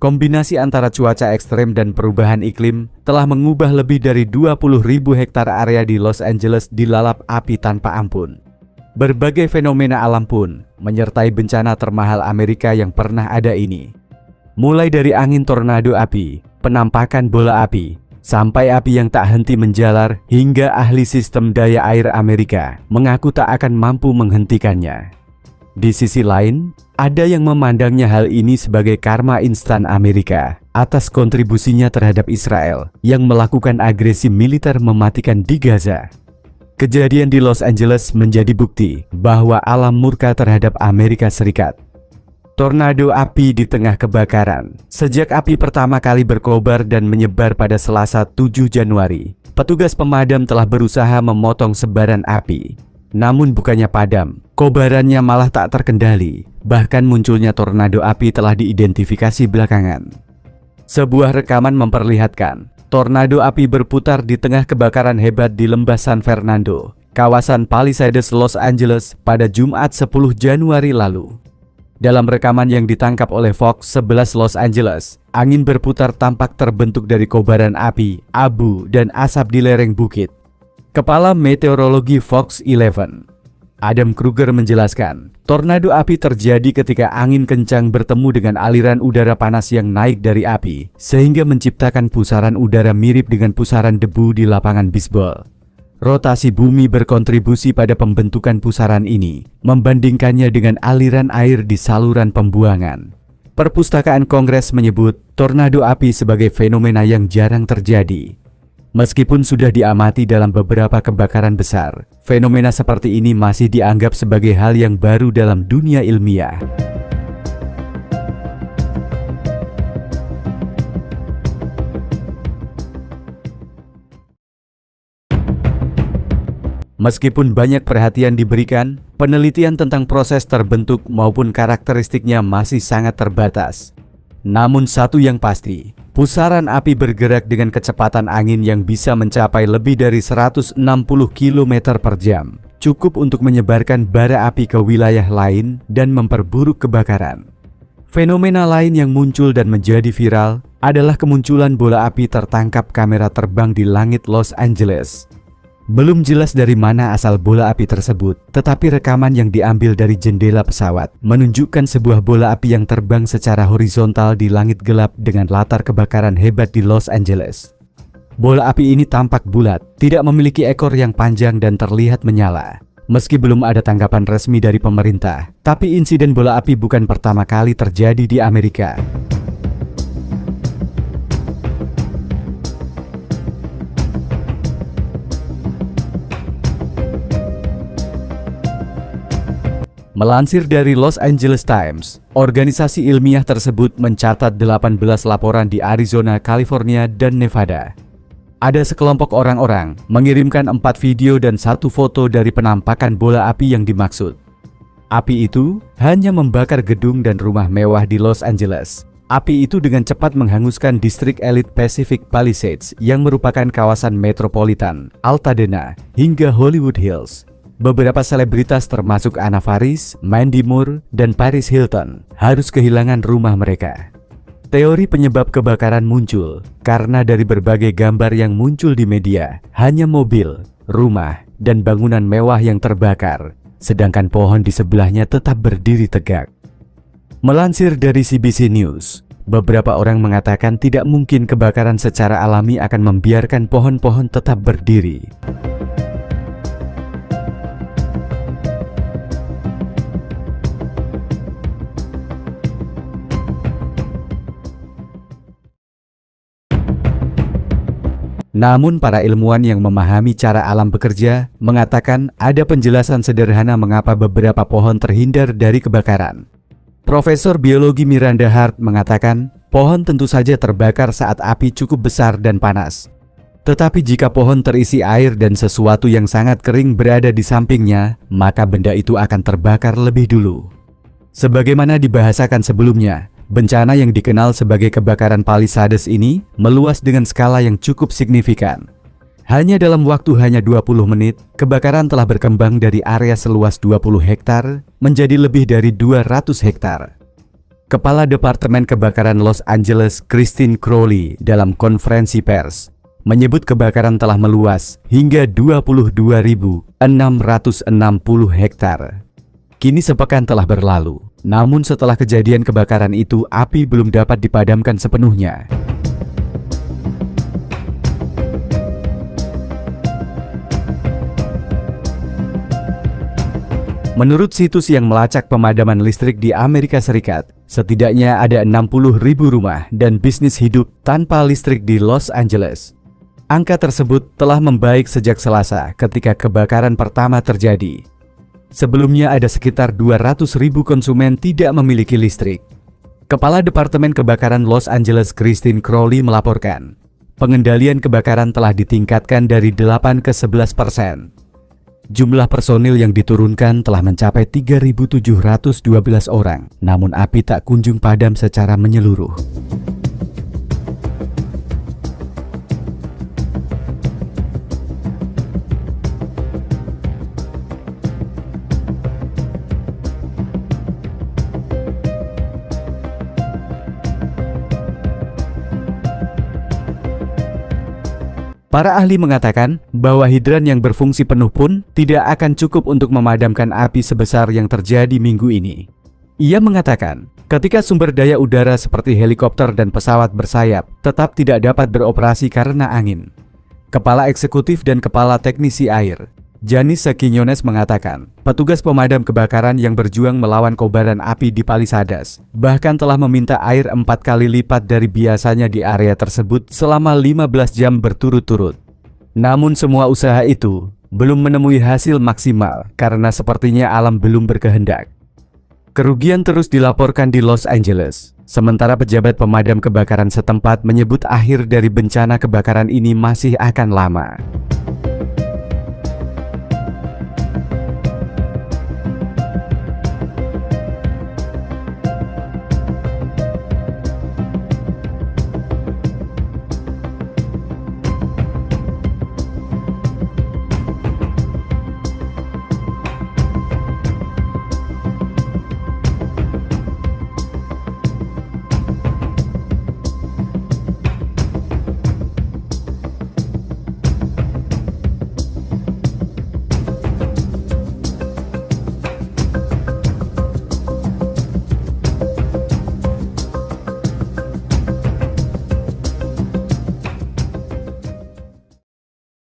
Kombinasi antara cuaca ekstrem dan perubahan iklim telah mengubah lebih dari 20.000 hektar area di Los Angeles dilalap api tanpa ampun. Berbagai fenomena alam pun menyertai bencana termahal Amerika yang pernah ada ini. Mulai dari angin tornado api, penampakan bola api, sampai api yang tak henti menjalar hingga ahli sistem daya air Amerika mengaku tak akan mampu menghentikannya. Di sisi lain, ada yang memandangnya hal ini sebagai karma instan Amerika atas kontribusinya terhadap Israel yang melakukan agresi militer mematikan di Gaza. Kejadian di Los Angeles menjadi bukti bahwa alam murka terhadap Amerika Serikat. Tornado api di tengah kebakaran. Sejak api pertama kali berkobar dan menyebar pada Selasa 7 Januari, petugas pemadam telah berusaha memotong sebaran api. Namun bukannya padam, kobarannya malah tak terkendali. Bahkan munculnya tornado api telah diidentifikasi belakangan. Sebuah rekaman memperlihatkan tornado api berputar di tengah kebakaran hebat di lembah San Fernando, kawasan Palisades, Los Angeles pada Jumat 10 Januari lalu. Dalam rekaman yang ditangkap oleh Fox 11 Los Angeles, angin berputar tampak terbentuk dari kobaran api, abu, dan asap di lereng bukit. Kepala Meteorologi Fox 11, Adam Kruger menjelaskan, tornado api terjadi ketika angin kencang bertemu dengan aliran udara panas yang naik dari api, sehingga menciptakan pusaran udara mirip dengan pusaran debu di lapangan bisbol. Rotasi bumi berkontribusi pada pembentukan pusaran ini, membandingkannya dengan aliran air di saluran pembuangan. Perpustakaan Kongres menyebut tornado api sebagai fenomena yang jarang terjadi. Meskipun sudah diamati dalam beberapa kebakaran besar, fenomena seperti ini masih dianggap sebagai hal yang baru dalam dunia ilmiah. Meskipun banyak perhatian diberikan, penelitian tentang proses terbentuk maupun karakteristiknya masih sangat terbatas. Namun satu yang pasti, pusaran api bergerak dengan kecepatan angin yang bisa mencapai lebih dari 160 km per jam, cukup untuk menyebarkan bara api ke wilayah lain dan memperburuk kebakaran. Fenomena lain yang muncul dan menjadi viral adalah kemunculan bola api tertangkap kamera terbang di langit Los Angeles. Belum jelas dari mana asal bola api tersebut, tetapi rekaman yang diambil dari jendela pesawat menunjukkan sebuah bola api yang terbang secara horizontal di langit gelap dengan latar kebakaran hebat di Los Angeles. Bola api ini tampak bulat, tidak memiliki ekor yang panjang dan terlihat menyala. Meski belum ada tanggapan resmi dari pemerintah, tapi insiden bola api bukan pertama kali terjadi di Amerika. Melansir dari Los Angeles Times, organisasi ilmiah tersebut mencatat 18 laporan di Arizona, California, dan Nevada. Ada sekelompok orang-orang mengirimkan 4 video dan 1 foto dari penampakan bola api yang dimaksud. Api itu hanya membakar gedung dan rumah mewah di Los Angeles. Api itu dengan cepat menghanguskan distrik elit Pacific Palisades yang merupakan kawasan metropolitan, Altadena, hingga Hollywood Hills. Beberapa selebritas termasuk Anna Faris, Mandy Moore, dan Paris Hilton harus kehilangan rumah mereka. Teori penyebab kebakaran muncul karena dari berbagai gambar yang muncul di media, hanya mobil, rumah, dan bangunan mewah yang terbakar, sedangkan pohon di sebelahnya tetap berdiri tegak. Melansir dari CBC News, beberapa orang mengatakan tidak mungkin kebakaran secara alami akan membiarkan pohon-pohon tetap berdiri. Namun para ilmuwan yang memahami cara alam bekerja mengatakan ada penjelasan sederhana mengapa beberapa pohon terhindar dari kebakaran. Profesor Biologi Miranda Hart mengatakan pohon tentu saja terbakar saat api cukup besar dan panas. Tetapi jika pohon terisi air dan sesuatu yang sangat kering berada di sampingnya, maka benda itu akan terbakar lebih dulu. Sebagaimana dibahasakan sebelumnya, bencana yang dikenal sebagai kebakaran Palisades ini meluas dengan skala yang cukup signifikan. Hanya dalam waktu 20 menit, kebakaran telah berkembang dari area seluas 20 hektar menjadi lebih dari 200 hektar. Kepala Departemen Kebakaran Los Angeles, Christine Crowley, dalam konferensi pers, menyebut kebakaran telah meluas hingga 22.660 hektar. Kini sepekan telah berlalu, namun setelah kejadian kebakaran itu, api belum dapat dipadamkan sepenuhnya. Menurut situs yang melacak pemadaman listrik di Amerika Serikat, setidaknya ada 60.000 rumah dan bisnis hidup tanpa listrik di Los Angeles. Angka tersebut telah membaik sejak Selasa ketika kebakaran pertama terjadi. Sebelumnya ada sekitar 200.000 konsumen tidak memiliki listrik. Kepala Departemen Kebakaran Los Angeles, Christine Crowley, melaporkan, pengendalian kebakaran telah ditingkatkan dari 8 ke 11%. Jumlah personil yang diturunkan telah mencapai 3.712 orang, namun api tak kunjung padam secara menyeluruh. Para ahli mengatakan bahwa hidran yang berfungsi penuh pun tidak akan cukup untuk memadamkan api sebesar yang terjadi minggu ini. Ia mengatakan, ketika sumber daya udara seperti helikopter dan pesawat bersayap tetap tidak dapat beroperasi karena angin. Kepala Eksekutif dan Kepala Teknisi Air, Janice Quiñones, mengatakan, petugas pemadam kebakaran yang berjuang melawan kobaran api di Palisades bahkan telah meminta air 4 kali lipat dari biasanya di area tersebut selama 15 jam berturut-turut. Namun semua usaha itu belum menemui hasil maksimal karena sepertinya alam belum berkehendak. Kerugian terus dilaporkan di Los Angeles, sementara pejabat pemadam kebakaran setempat menyebut akhir dari bencana kebakaran ini masih akan lama.